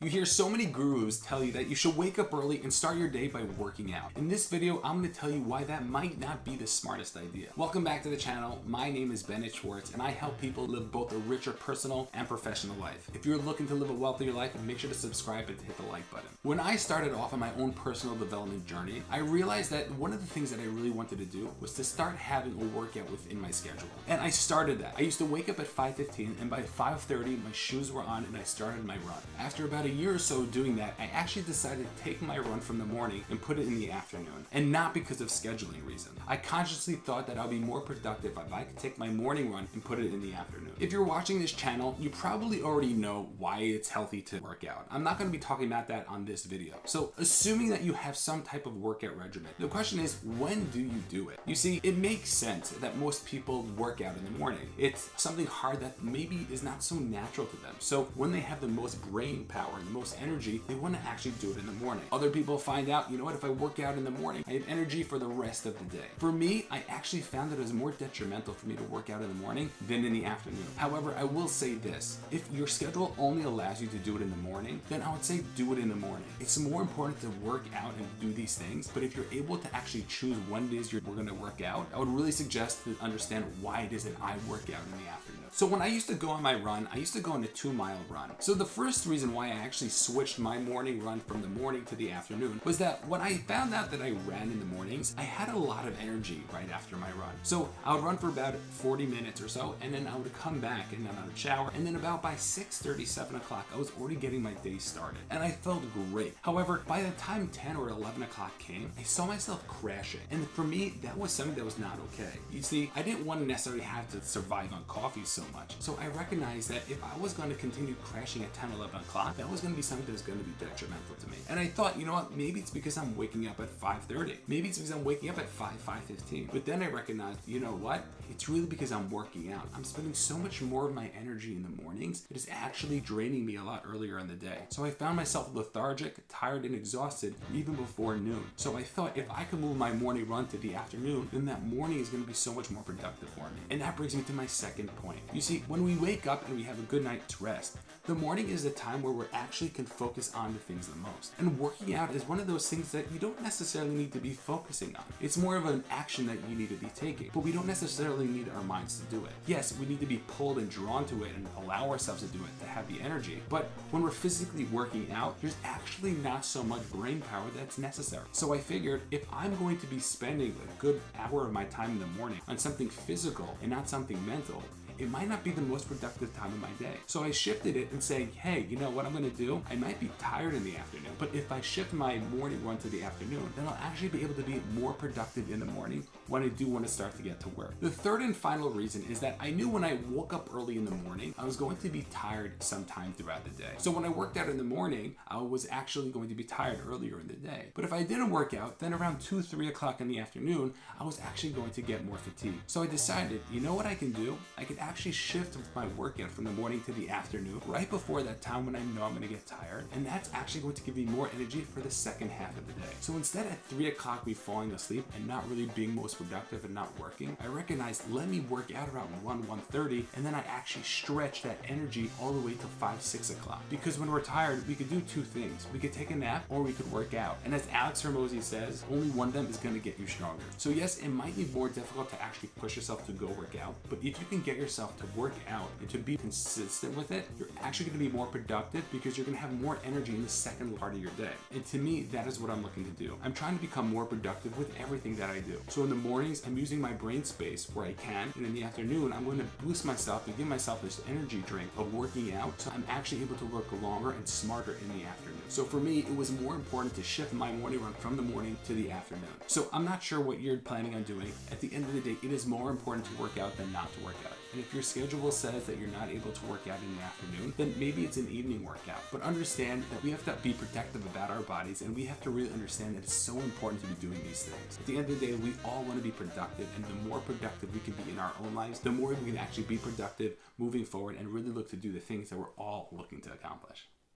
You hear so many gurus tell you that you should wake up early and start your day by working out. In this video, I'm going to tell you why that might not be the smartest idea. Welcome back to the channel. My name is Bennett Schwartz and I help people live both a richer personal and professional life. If you're looking to live a wealthier life, make sure to subscribe and hit the like button. When I started off on my own personal development journey, I realized that one of the things that I really wanted to do was to start having a workout within my schedule. And I started that. I used to wake up at 5:15 and by 5:30 my shoes were on and I started my run. After about a year or so doing that, I actually decided to take my run from the morning and put it in the afternoon, and not because of scheduling reasons. I consciously thought that I'll be more productive if I could take my morning run and put it in the afternoon. If you're watching this channel, you probably already know why it's healthy to work out. I'm not going to be talking about that on this video. So assuming that you have some type of workout regimen, the question is, when do you do it? You see, it makes sense that most people work out in the morning. It's something hard that maybe is not so natural to them. So when they have the most brain power and the most energy, they want to actually do it in the morning. Other people find out, you know what, if I work out in the morning, I have energy for the rest of the day. For me, I actually found that it was more detrimental for me to work out in the morning than in the afternoon. However, I will say this, if your schedule only allows you to do it in the morning, then I would say do it in the morning. It's more important to work out and do these things, but if you're able to actually choose when it is you're going to work out, I would really suggest to understand why it is that I work out in the afternoon. So when I used to go on my run, I used to go on a 2-mile run. So the first reason why I actually switched my morning run from the morning to the afternoon was that when I found out that I ran in the mornings, I had a lot of energy right after my run. So I would run for about 40 minutes or so, and then I would come back and then I would shower, and then about by 6:30, 7 o'clock, I was already getting my day started, and I felt great. However, by the time 10 or 11 o'clock came, I saw myself crashing, and for me, that was something that was not okay. You see, I didn't want to necessarily have to survive on coffee so much, so I recognized that if I was going to continue crashing at 10, 11 o'clock, that was going to be something that was going to be detrimental to me. And I thought, you know what, maybe it's because I'm waking up at 5:30. Maybe it's because I'm waking up at 5:15. But then I recognized, you know what, it's really because I'm working out. I'm spending so much more of my energy in the mornings. It is actually draining me a lot earlier in the day. So I found myself lethargic, tired, and exhausted even before noon. So I thought if I could move my morning run to the afternoon, then that morning is going to be so much more productive for me. And that brings me to my second point. You see, when we wake up and we have a good night's rest, the morning is the time where we actually can focus on the things the most. And working out is one of those things that you don't necessarily need to be focusing on. It's more of an action that you need to be taking, but we don't necessarily need our minds to do it. Yes, we need to be pulled and drawn to it and allow ourselves to do it, to have the energy. But when we're physically working out, there's actually not so much brain power that's necessary. So I figured if I'm going to be spending a good hour of my time in the morning on something physical and not something mental, it might not be the most productive time of my day. So I shifted it and saying, hey, you know what I'm gonna do? I might be tired in the afternoon, but if I shift my morning run to the afternoon, then I'll actually be able to be more productive in the morning when I do want to start to get to work. The third and final reason is that I knew when I woke up early in the morning, I was going to be tired sometime throughout the day. So when I worked out in the morning, I was actually going to be tired earlier in the day. But if I didn't work out, then around 2, 3 o'clock in the afternoon, I was actually going to get more fatigued. So I decided, you know what I can do? I could actually shift my workout from the morning to the afternoon, right before that time when I know I'm going to get tired, and that's actually going to give me more energy for the second half of the day. So instead at 3 o'clock me falling asleep and not really being most productive and not working, I recognized let me work out around 1:30, and then I actually stretch that energy all the way to 5, 6 o'clock. Because when we're tired, we could do two things. We could take a nap or we could work out. And as Alex Hormozi says, only one of them is going to get you stronger. So yes, it might be more difficult to actually push yourself to go work out, but if you can get yourself to work out and to be consistent with it, you're actually going to be more productive because you're going to have more energy in the second part of your day. And to me, that is what I'm looking to do. I'm trying to become more productive with everything that I do. So in the mornings, I'm using my brain space where I can, and in the afternoon, I'm going to boost myself and give myself this energy drink of working out so I'm actually able to work longer and smarter in the afternoon. So for me, it was more important to shift my morning run from the morning to the afternoon. So I'm not sure what you're planning on doing. At the end of the day, it is more important to work out than not to work out. And if your schedule says that you're not able to work out in the afternoon, then maybe it's an evening workout. But understand that we have to be protective about our bodies, and we have to really understand that it's so important to be doing these things. At the end of the day, we all want to be productive, and the more productive we can be in our own lives, the more we can actually be productive moving forward and really look to do the things that we're all looking to accomplish.